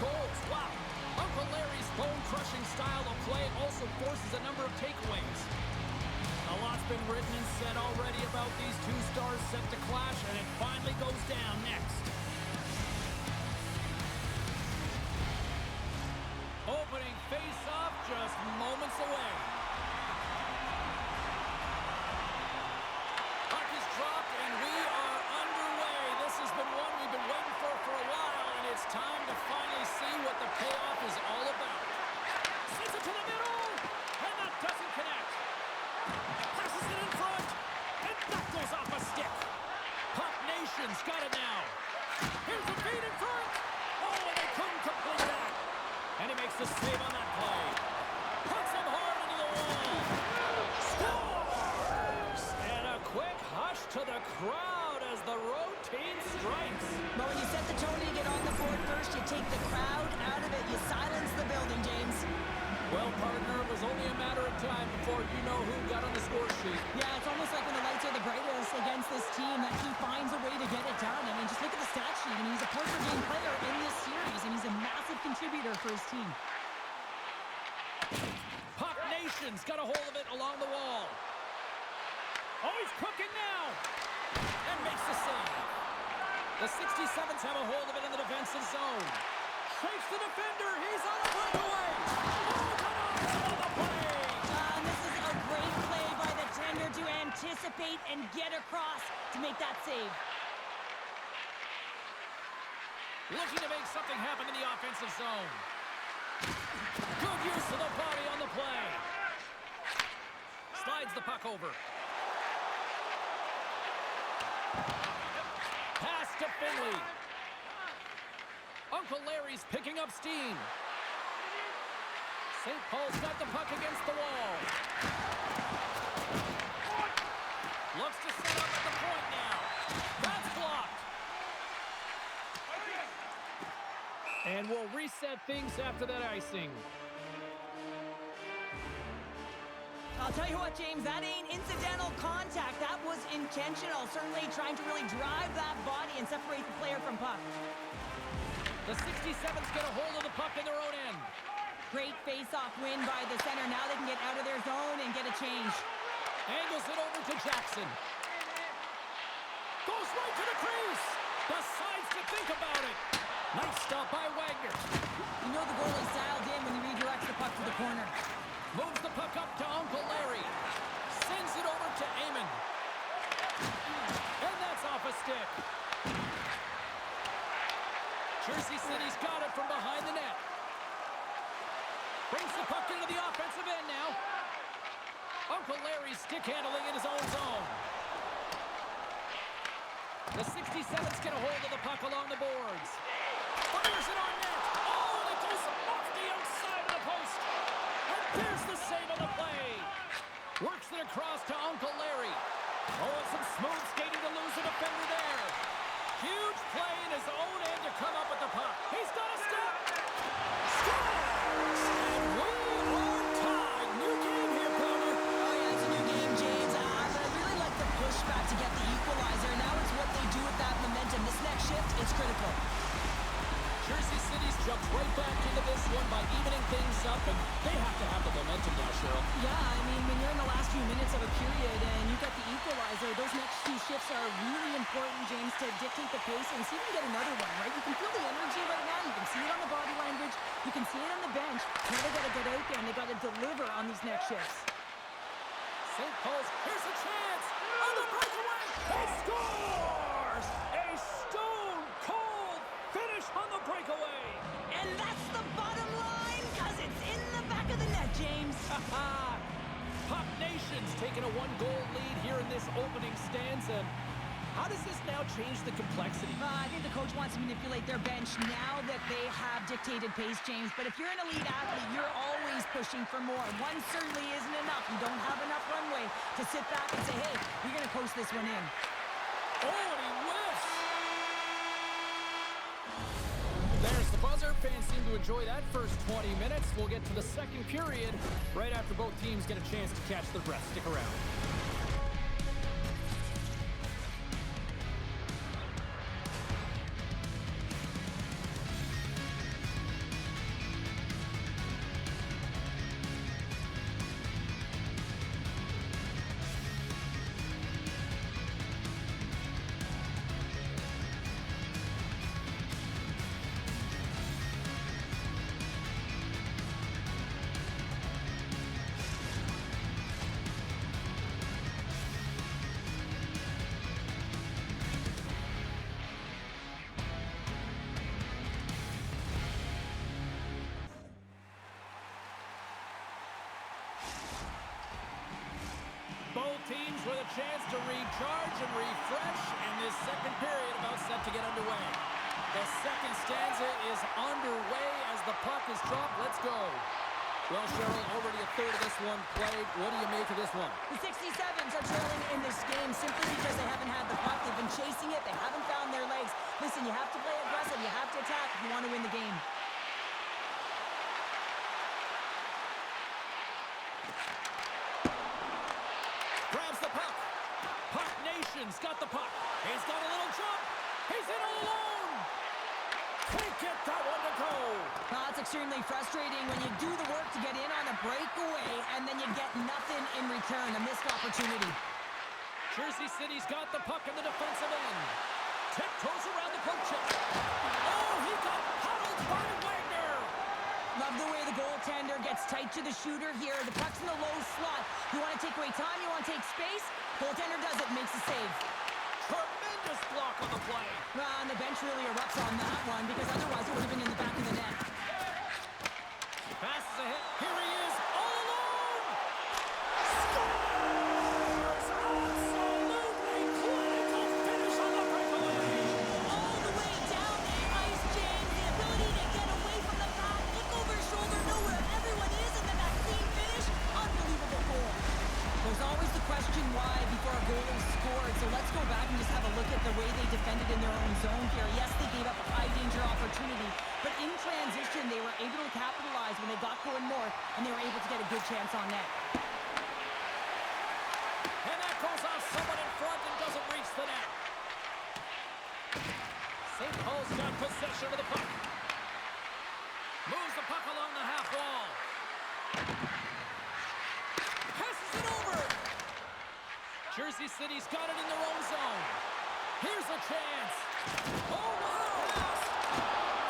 goals. Wow. Uncle Larry's bone-crushing style of play also forces a number of takeaways. A lot's been written and said already about these two stars set to clash, and it finally goes down next. Opening face-off just moments away. Puck is dropped, and we are underway. This has been one we've been waiting for a while, and it's time to finally see what the payoff is all about. Sends it to the middle, and that doesn't connect. Passes it in front, and that goes off a stick. Puck Nation's got it now. Here's the feed in front. Oh, and they couldn't complete that. And he makes the save on that play. Puts him hard into the wall. Scores! And a quick hush to the crowd as the road team strikes. But when you set the tone to get on the board first, you take the crowd out of it. You silence the building, James. Well, partner, it was only a matter of time before you know who got on the score sheet. Yeah, it's almost like when the lights are the brightest against this team that he finds a way to get it done. I mean, just look at the stat sheet. I mean, he's a point-per-game player in this series, and he's a massive contributor for his team. Puck Nation's got a hold of it along the wall. Oh, he's cooking now. And makes the save. The 67s have a hold of it in the defensive zone. Shakes the defender. He's on the breakaway. This is a great play by the tender to anticipate and get across to make that save. Looking to make something happen in the offensive zone. Good use of the body on the play. Slides the puck over. Pass to Finley. Uncle Larry's picking up steam. St. Paul's got the puck against the wall. Looks to set up at the point now. That's blocked. And we'll reset things after that icing. I'll tell you what, James, that ain't incidental contact. That was intentional. Certainly trying to really drive that body and separate the player from puck. The 67s get a hold of the puck in their own end. Great face-off win by the center. Now they can get out of their zone and get a change. Angles it over to Jackson. Goes right to the crease. Decides to think about it. Nice stop by Wagner. You know the goalie's dialed in when he redirects the puck to the corner. Moves the puck up to Uncle Larry. Sends it over to Amon. And that's off a stick. Jersey City's got it from behind the net. Brings the puck into the offensive end now. Uncle Larry's stick handling in his own zone. The 67s get a hold of the puck along the boards. Fires it on net. Oh, and it goes off the outside of the post. And there's the save on the play. Works it across to Uncle Larry. Oh, and some smooth skating to lose a defender there. Huge play in his own end to come up with the puck. He's got a step. Scores! And we are tied. New game here, Connor. Oh, yeah, it's a new game, James. But I really like the pushback to get the equalizer. Now it's what they do with that momentum. This next shift, it's critical. Jersey City's jumped right back into this one by evening things up, and they have to have the momentum now, Cheryl. Yeah, I mean, when you're in the last few minutes of a period and you got the equalizer, those next two shifts are really important, James, to dictate the pace and see if you can get another one, right? You can feel the energy right now. You can see it on the body language. You can see it on the bench. Now they got to get out there and they got to deliver on these next shifts. St. Paul's, here's a chance. On the breakaway, he scores! A stone-cold finish on the breakaway. And that's the bottom line, because it's in the back of the net, James. Puck Nation's taking a one-goal lead here in this opening stanza. How does this now change the complexity? I think the coach wants to manipulate their bench now that they have dictated pace, James. But if you're an elite athlete, you're always pushing for more. One certainly isn't enough. You don't have enough runway to sit back and say, hey, we're going to coast this one in. Oh, and he whiffs! There's the buzzer. Fans seem to enjoy that first 20 minutes. We'll get to the second period right after both teams get a chance to catch their breath. Stick around. teams with a chance to recharge and refresh, and this second period about set to get underway. The second stanza is underway as the puck is dropped. Let's go. Well, Cheryl, already a third of this one played. What do you make of this one? The 67s are trailing in this game simply because they haven't had the puck. They've been chasing it. They haven't found their legs. Listen, you have to play aggressive. You have to attack if you want to win the game. Grabs the puck. Puck Nation's got the puck. He's got a little jump. He's in all alone. Can't get that one to go. Well, it's extremely frustrating when you do the work to get in on a breakaway and then you get nothing in return, a missed opportunity. Jersey City's got the puck in the defensive end. Tiptoes around the poke check. Oh, he got huddled by Wagner. Love the way the goaltender gets tight to the shooter here. The puck's in the low slot. You want to take away time, you want to take space. Goaltender does it, makes a save. Tremendous block on the play. Well, and the bench really erupts on that one because otherwise it would have been in the back of the net. Passes ahead. Here he is, all alone. Scores! Absolutely clinical finish on the breakaway. All the way down the ice, James. The ability to get away from the pack, look over his shoulder, know where everyone is, and then that clean finish. Unbelievable goal. There's always the question why before a goal is scored, so let's go back and just have a look at the way they defended in their own zone here. Yes, they gave up a high-danger opportunity, but in transition, they were able to capitalize when they got going north, and they were able to get a good chance on net. And that goes off someone in front and doesn't reach the net. St. Paul's got possession of the puck. Moves the puck along the half wall. Passes it over. Jersey City's got it in their own zone. Here's a chance. Oh, what a pass.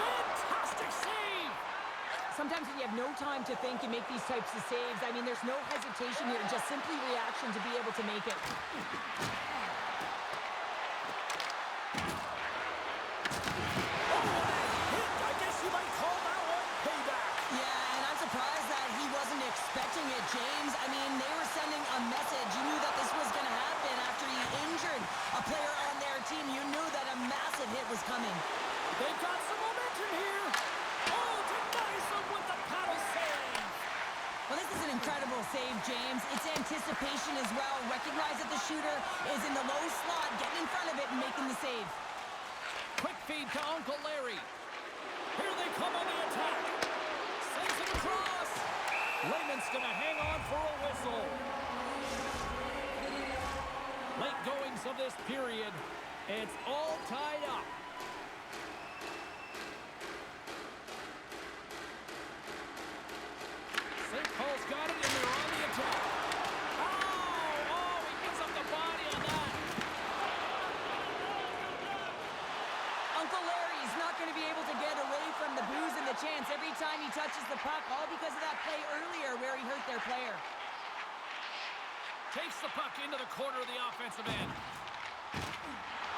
Fantastic save. Sometimes when you have no time to think, you make these types of saves. I mean, there's no hesitation here, just simply reaction to be able to make it. I guess you might call that one payback. Yeah, and I'm surprised that he wasn't expecting it, James. I mean, they were sending a message. You knew that this was going to happen after he injured a player on their team. You knew that a massive hit was coming. They've got some momentum here. Oh, denies them with the paddle save. Well, this is an incredible save, James. It's anticipation as well. Recognize that the shooter is in the low slot, getting in front of it and making the save. Quick feed to Uncle Larry. Here they come on the attack. Sends it across. Raymond's going to hang on for a whistle. Late goings of this period. It's all tied up. St. Paul's got it, and they're on the attack. Oh, he gives up the body on that. Uncle Larry's not going to be able to get away from the booze and the chance every time he touches the puck, all because of that play earlier where he hurt their player. Takes the puck into the corner of the offensive end.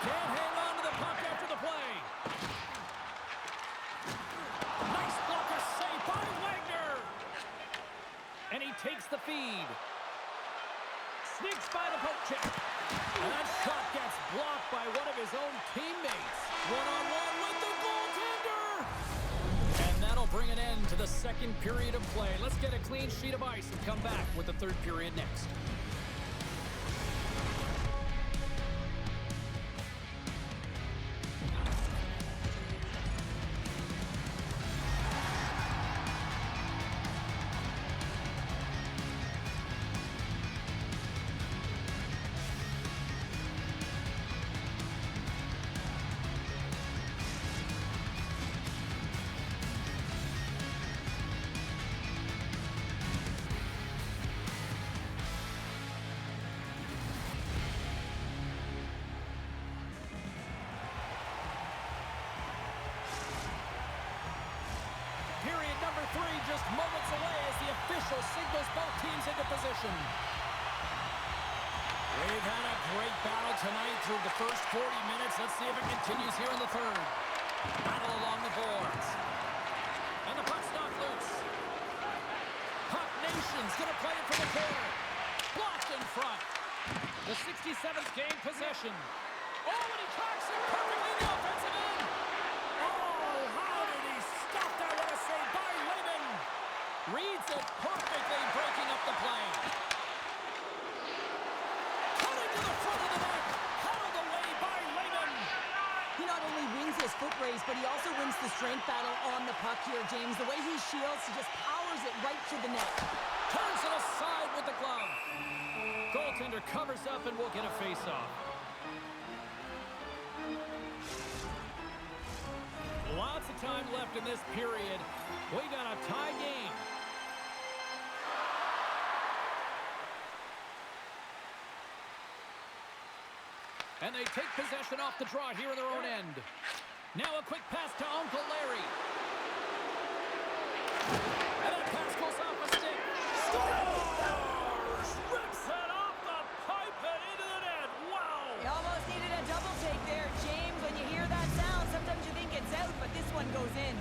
Can't hang on to the puck after the play. Nice blocker save by Wagner. And he takes the feed. Sneaks by the poke check. And that shot gets blocked by one of his own teammates. One-on-one with the goaltender. And that'll bring an end to the second period of play. Let's get a clean sheet of ice and come back with the third period next. Period number 3 just moments away as the official signals both teams into position. We've had a great battle tonight through the first 40 minutes. Let's see if it continues here in the third. Battle along the boards. And the puck's knocked loose. Puck Nation's going to play it from the corner. Blocked in front. The 67th gained possession. Oh, and he tracks it perfectly in the offensive end. Oh, how did he stop that? What a save by Lehman. Reads it perfectly, breaking up the play. Coming to the front of the net. Held away by Lehman. He not only wins his foot race, but he also wins the strength battle on the puck here, James. The way he shields, he just powers it right to the net. Turns it aside with the glove. Goaltender covers up and will get a face-off. Lots of time left in this period. We got a tie game. And they take possession off the draw here in their own end. Now a quick pass to Uncle Larry. And that pass goes off a stick. Scores! Rips it off the pipe and into the net. Wow! He almost needed a double take there, James. When you hear that sound, sometimes you think it's out, but this one goes in.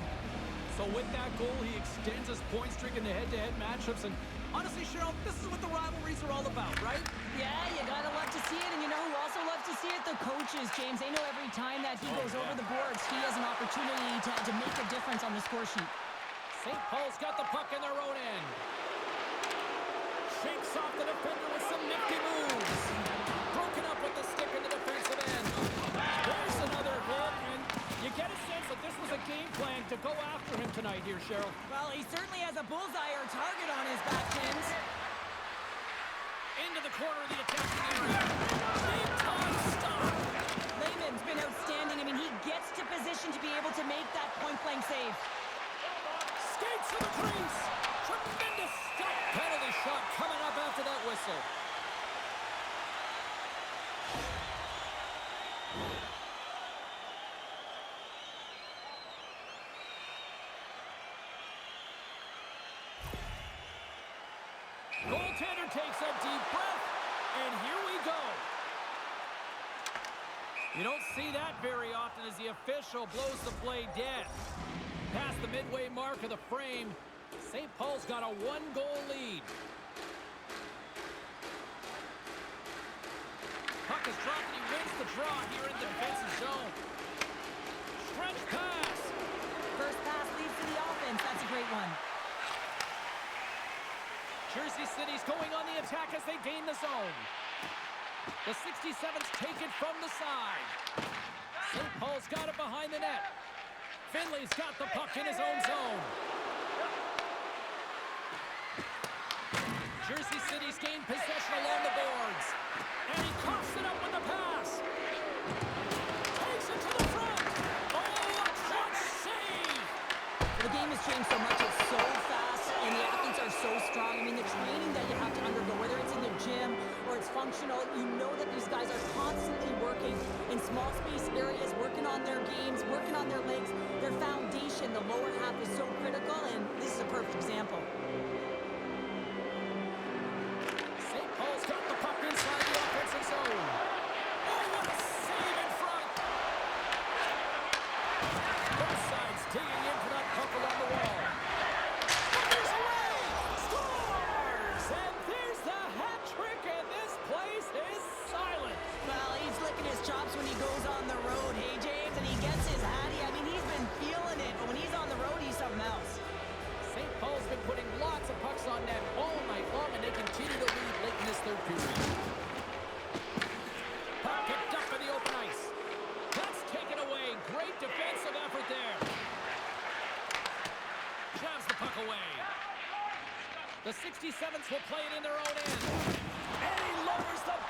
So with that goal, he extends his point streak in the head-to-head matchups. And honestly, Cheryl, this is what the rivalries are all about, right? Yeah, you gotta love to see it. And you know who also loves to see it? The coaches, James. They know every time that he goes over the boards, he has an opportunity to make a difference on the score sheet. St. Paul's got the puck in their own end. Shakes off the defender with some nifty moves. Broken up with the stick in the defensive end. There's another hit, and you get a sense that this was a game plan to go after him tonight here, Cheryl. Well, he certainly has a bullseye or target on his back, James. Into the corner of the attacking area. Big time stop. Lehman's been outstanding. I mean, he gets to position to be able to make that point-blank save. Skates to the crease. Tremendous stop. Penalty shot coming up after that whistle. Goaltender takes a deep breath, and here we go. You don't see that very often as the official blows the play dead. Past the midway mark of the frame, St. Paul's got a one-goal lead. Puck is dropped, and he wins the draw here in the defensive zone. Stretch pass. First pass leads to the offense. That's a great one. Jersey City's going on the attack as they gain the zone. The 67's take it from the side. St. Paul's got it behind the net. Finley's got the puck in his own zone. Jersey City's gained possession along the boards. And he coughs it up with the pass. Takes it to the front. Oh, a clutch save. The game has changed so much. It's so fast, and the athletes are so strong. I mean, the training that you have to undergo, whether it's in the gym or it's functional, you know that these guys are constantly working in small space areas, working on their games, working on their legs. Their foundation, the lower half, is so critical, and this is a perfect example. St. Paul's got the puck inside the offensive zone. Oh, what a save in front. Both sides digging in for that puck along the wall. Fires away. Scores! And there's the hat trick, and this place is silent. Well, he's licking his chops when he goes on the road, hey, James, and he gets his hattie. I mean, he's been feeling it, but when he's on the road, he's something else. St. Paul's been putting lots of pucks on net all night long, and they continue to lead late in this third period. Puck picked up in the open ice. That's taken away. Great defensive effort there. Jabs the puck away. The 67s will play it in their own end. And he lowers the